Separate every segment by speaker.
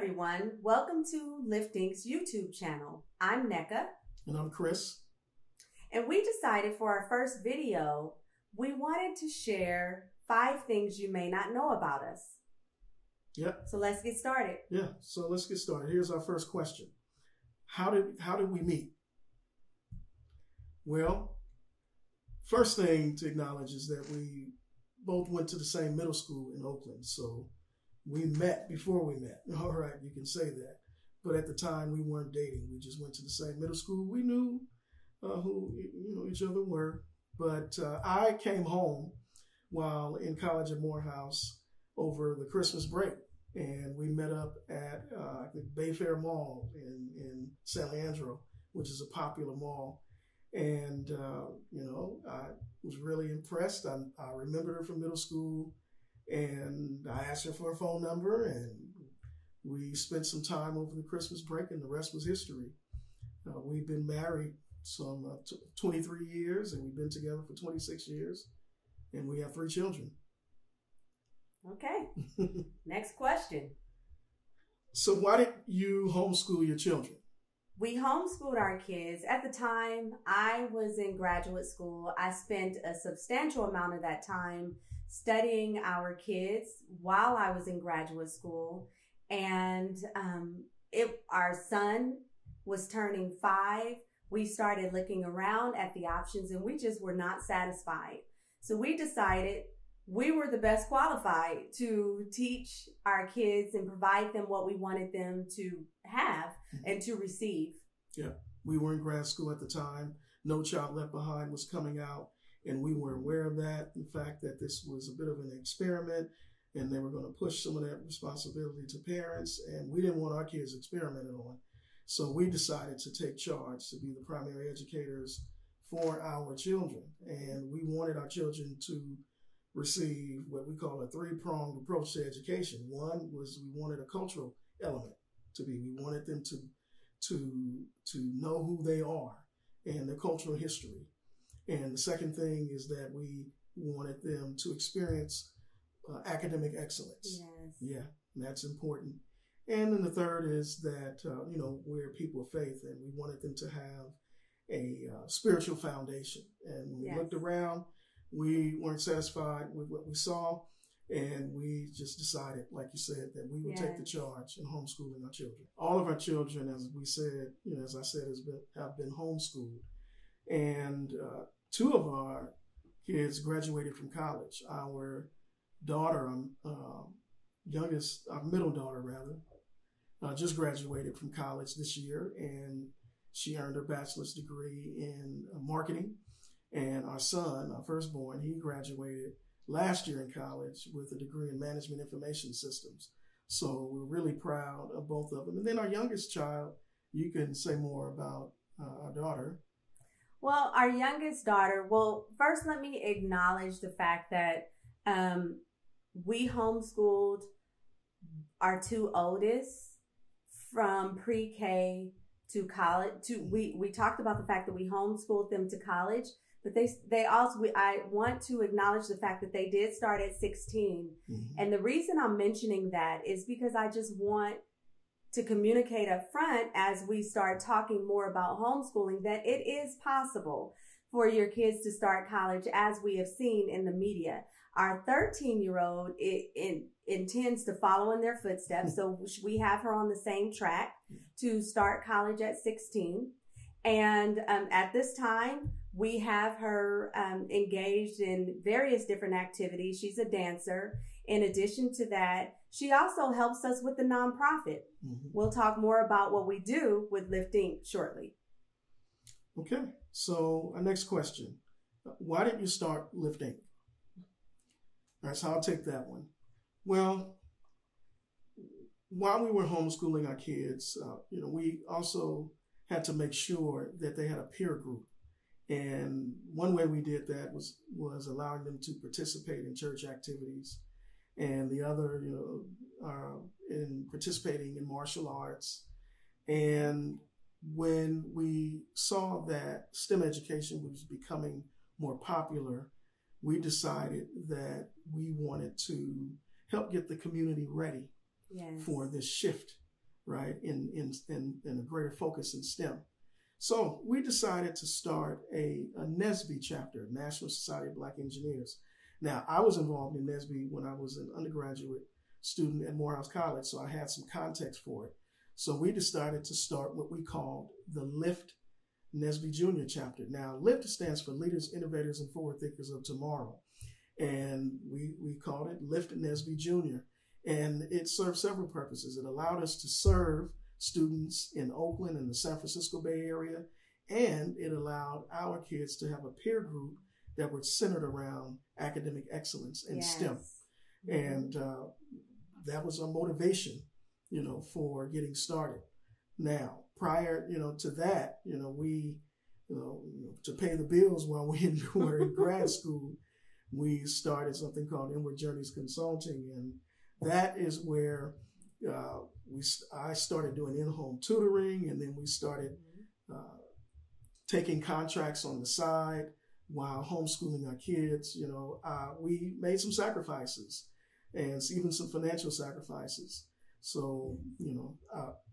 Speaker 1: everyone. Welcome to Liftt Inc's YouTube channel. I'm Neka.
Speaker 2: And I'm Chris.
Speaker 1: And we decided for our first video, we wanted to share 5 things you may not know about us.
Speaker 2: Yep.
Speaker 1: So let's get started.
Speaker 2: Yeah, so let's get started. Here's our first question. How did we meet? Well, first thing to acknowledge is that we both went to the same middle school in Oakland. So we met before we met. All right, you can say that. But at the time, we weren't dating. We just went to the same middle school. We knew who each other were. But I came home while in college at Morehouse over the Christmas break. And we met up at the Bayfair Mall in San Leandro, which is a popular mall. And, I was really impressed. I remembered her from middle school. And I asked her for her phone number, and we spent some time over the Christmas break, and the rest was history. We've been married some 23 years, and we've been together for 26 years, and we have 3 children.
Speaker 1: Okay. Next question.
Speaker 2: So why did you homeschool your children?
Speaker 1: We homeschooled our kids. At the time, I was in graduate school. I spent a substantial amount of that time studying our kids while I was in graduate school. And our son was turning 5. We started looking around at the options, and we just were not satisfied. So we decided we were the best qualified to teach our kids and provide them what we wanted them to have and to receive. Yeah,
Speaker 2: we were in grad school at the time. No Child Left Behind was coming out, and we were aware of that. In fact, that this was a bit of an experiment, and they were going to push some of that responsibility to parents, and we didn't want our kids experimented on. So we decided to take charge to be the primary educators for our children, and we wanted our children to receive what we call a 3-pronged approach to education. One was we wanted a cultural element to be. We wanted them to know who they are and their cultural history. And the second thing is that we wanted them to experience academic excellence.
Speaker 1: Yes.
Speaker 2: Yeah, and that's important. And then the third is that, we're people of faith, and we wanted them to have a spiritual foundation. And when we looked around, we weren't satisfied with what we saw, and we just decided, like you said, that we would take the charge in homeschooling our children. All of our children, as we said, as I said, have been homeschooled. And 2 of our kids graduated from college. Our daughter, our middle daughter rather, just graduated from college this year, and she earned her bachelor's degree in marketing. And our son, our firstborn, he graduated last year in college with a degree in management information systems. So we're really proud of both of them. And then our youngest child, you can say more about our daughter.
Speaker 1: Well, our youngest daughter, first let me acknowledge the fact that we homeschooled our 2 oldest from pre-K to college. We talked about the fact that we homeschooled them to college, but they also, I want to acknowledge the fact that they did start at 16. Mm-hmm. And the reason I'm mentioning that is because I just want to communicate up front as we start talking more about homeschooling that it is possible for your kids to start college, as we have seen in the media. Our 13-year-old intends to follow in their footsteps, so we have her on the same track to start college at 16. And at this time, we have her engaged in various different activities. She's a dancer. In addition to that, she also helps us with the nonprofit. Mm-hmm. We'll talk more about what we do with Liftt Inc shortly.
Speaker 2: Okay, so our next question. Why did you start Liftt Inc? All right, so I'll take that one. Well, while we were homeschooling our kids, we also had to make sure that they had a peer group. And one way we did that was allowing them to participate in church activities. And the other, in participating in martial arts. And when we saw that STEM education was becoming more popular, we decided that we wanted to help get the community ready for this shift right, in a greater focus in STEM. So we decided to start a NNSBejr chapter, National Society of Black Engineers. Now, I was involved in NNSBejr when I was an undergraduate student at Morehouse College, so I had some context for it. So we decided to start what we called the Liftt-nsbejr Junior chapter. Now, LIFT stands for Leaders, Innovators, and Forward Thinkers of Tomorrow. And we called it Liftt-nsbejr Junior. And it served several purposes. It allowed us to serve students in Oakland and the San Francisco Bay Area, and it allowed our kids to have a peer group that was centered around academic excellence in STEM. And that was our motivation, for getting started. Now, prior, to that, we, to pay the bills while we were in grad school, we started something called Inward Journeys Consulting, and that is where I started doing in-home tutoring, and then we started taking contracts on the side while homeschooling our kids. We made some sacrifices, and even some financial sacrifices. So,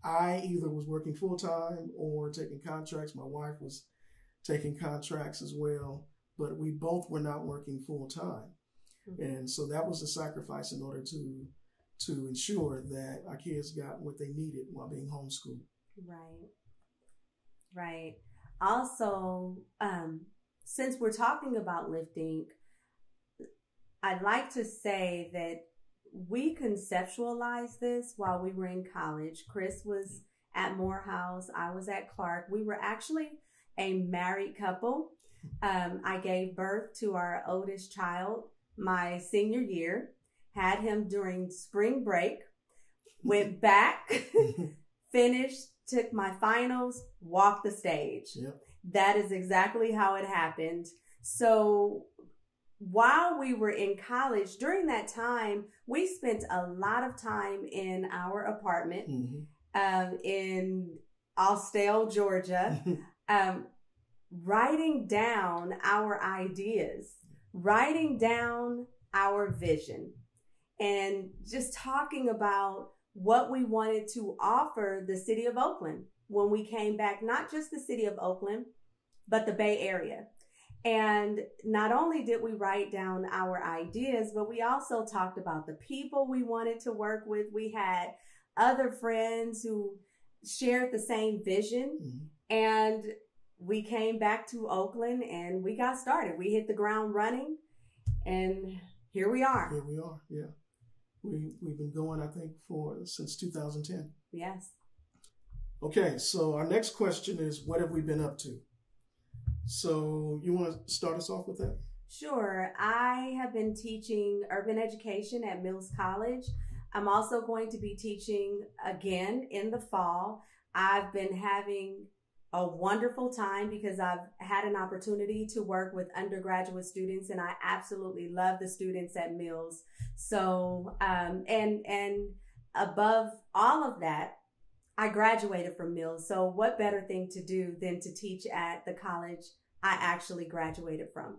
Speaker 2: I either was working full-time or taking contracts. My wife was taking contracts as well, but we both were not working full-time. And so that was a sacrifice in order to ensure that our kids got what they needed while being homeschooled.
Speaker 1: Right. Also, since we're talking about LIFTT Inc., I'd like to say that we conceptualized this while we were in college. Chris was at Morehouse. I was at Clark. We were actually a married couple. I gave birth to our oldest child my senior year, had him during spring break, went back, finished, took my finals, walked the stage.
Speaker 2: Yep.
Speaker 1: That is exactly how it happened. So while we were in college, during that time, we spent a lot of time in our apartment in Austell, Georgia, writing down our ideas, writing down our vision, and just talking about what we wanted to offer the city of Oakland when we came back, not just the city of Oakland, but the Bay Area. And not only did we write down our ideas, but we also talked about the people we wanted to work with. We had other friends who shared the same vision, and we came back to Oakland and we got started. We hit the ground running, and here we are.
Speaker 2: Here we are, yeah. We've been going, I think, since 2010.
Speaker 1: Yes.
Speaker 2: Okay, so our next question is, what have we been up to? So you want to start us off with that?
Speaker 1: Sure. I have been teaching urban education at Mills College. I'm also going to be teaching again in the fall. I've been having a wonderful time because I've had an opportunity to work with undergraduate students, and I absolutely love the students at Mills. So, and above all of that, I graduated from Mills. So what better thing to do than to teach at the college I actually graduated from?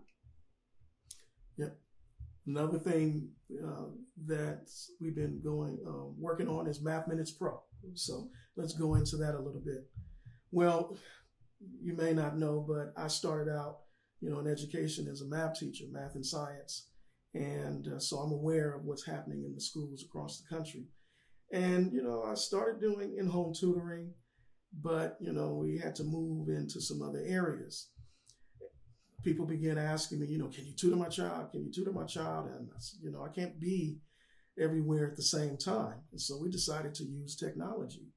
Speaker 2: Yep. Another thing that we've been working on is Math Minutes Pro. So let's go into that a little bit. Well, you may not know, but I started out, in education as a math teacher, math and science. And so I'm aware of what's happening in the schools across the country. And, I started doing in-home tutoring, but, we had to move into some other areas. People began asking me, can you tutor my child? Can you tutor my child? And I said, I can't be everywhere at the same time. And so we decided to use technology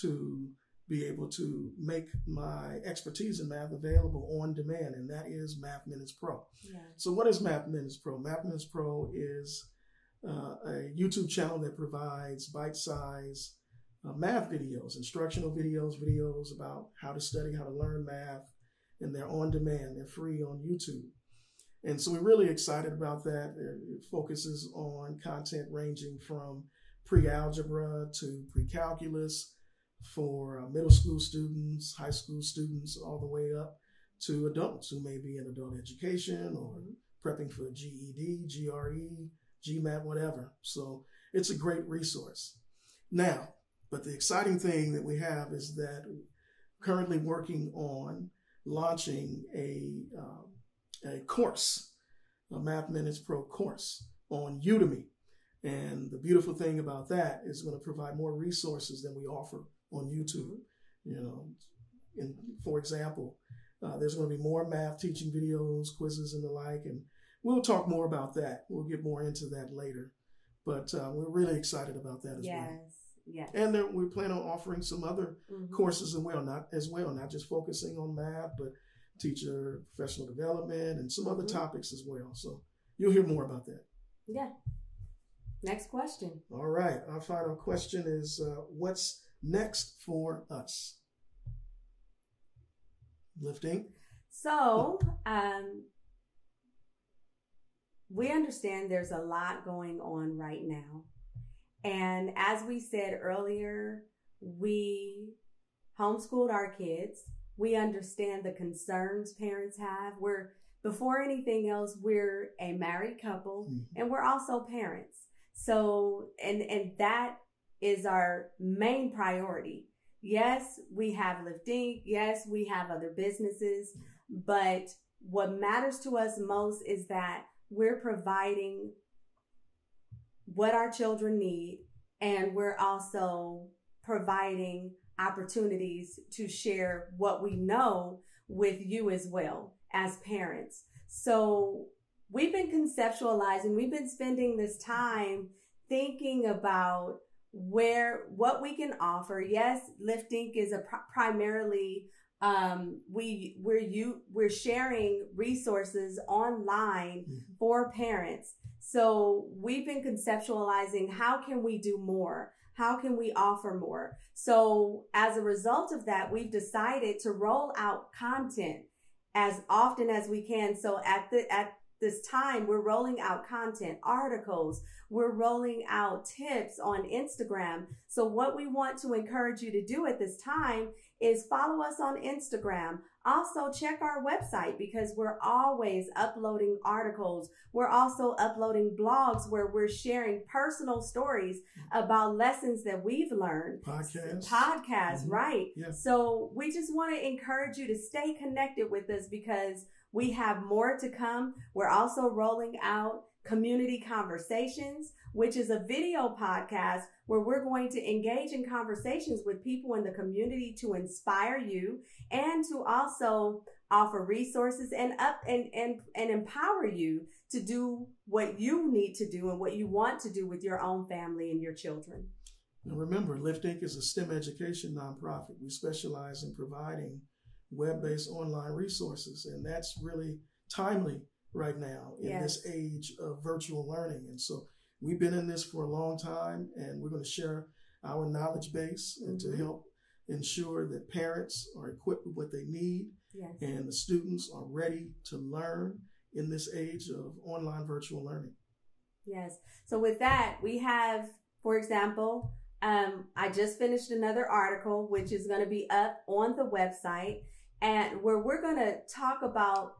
Speaker 2: to be able to make my expertise in math available on demand, and that is Math Minutes Pro. Yeah. So what is Math Minutes Pro? Math Minutes Pro is a YouTube channel that provides bite-sized math videos, instructional videos about how to study, how to learn math, and they're on demand. They're free on YouTube. And so we're really excited about that. It focuses on content ranging from pre-algebra to pre-calculus for middle school students, high school students, all the way up to adults who may be in adult education or prepping for GED, GRE, GMAT, whatever. So it's a great resource. Now, But the exciting thing that we have is that currently working on launching a course, a Math Minutes Pro course on Udemy. And the beautiful thing about that is going to provide more resources than we offer on YouTube. You know, for example, there's going to be more math teaching videos, quizzes, and the like. And we'll talk more about that. We'll get more into that later. But we're really excited about that as well.
Speaker 1: Yes.
Speaker 2: And then we plan on offering some other courses as well, not just focusing on math, but teacher professional development and some other topics as well. So you'll hear more about that.
Speaker 1: Yeah. Next question.
Speaker 2: All right. Our final question is, what's next for us? Liftt Inc.
Speaker 1: So, we understand there's a lot going on right now. And as we said earlier, we homeschooled our kids. We understand the concerns parents have. Before anything else, we're a married couple and we're also parents. So, and that is our main priority. Yes, we have Liftt Inc. Yes, we have other businesses, but what matters to us most is that we're providing what our children need, and we're also providing opportunities to share what we know with you as well as parents. So we've been conceptualizing, we've been spending this time thinking about what we can offer. Yes, Liftt Inc. is primarily we're sharing resources online for parents. So we've been conceptualizing, how can we do more? How can we offer more? So as a result of that, we've decided to roll out content as often as we can. So at this time, we're rolling out content, articles, we're rolling out tips on Instagram. So what we want to encourage you to do at this time is follow us on Instagram. Also check our website, because we're always uploading articles. We're also uploading blogs where we're sharing personal stories about lessons that we've learned. Podcasts, right. Yeah. So we just want to encourage you to stay connected with us, because we have more to come. We're also rolling out Community Conversations, which is a video podcast where we're going to engage in conversations with people in the community to inspire you and to also offer resources and empower you to do what you need to do and what you want to do with your own family and your children.
Speaker 2: Now remember, Liftt Inc. is a STEM education nonprofit. We specialize in providing web-based online resources, and that's really timely right now in this age of virtual learning. And so we've been in this for a long time, and we're going to share our knowledge base and to help ensure that parents are equipped with what they need and the students are ready to learn in this age of online virtual learning. Yes.
Speaker 1: So with that, we have, for example, I just finished another article, which is going to be up on the website, and where we're going to talk about,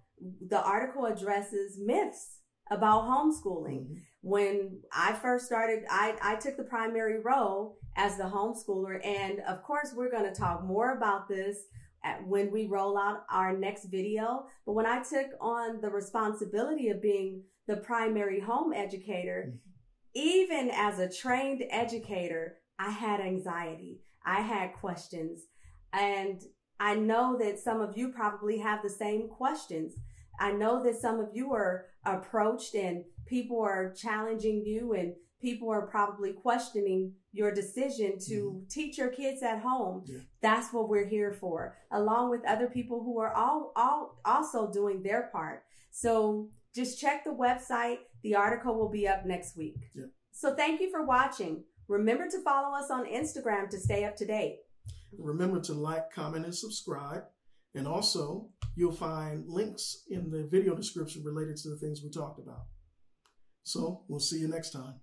Speaker 1: the article addresses myths about homeschooling. When I first started, I took the primary role as the homeschooler. And of course, we're going to talk more about this when we roll out our next video. But when I took on the responsibility of being the primary home educator, even as a trained educator, I had anxiety. I had questions. And I know that some of you probably have the same questions. I know that some of you are approached and people are challenging you, and people are probably questioning your decision to teach your kids at home. That's what we're here for, along with other people who are all also doing their part. So just check the website. The article will be up next week. So thank you for watching. Remember to follow us on Instagram to stay up to date.
Speaker 2: Remember to like, comment, and subscribe. And also, you'll find links in the video description related to the things we talked about. So we'll see you next time.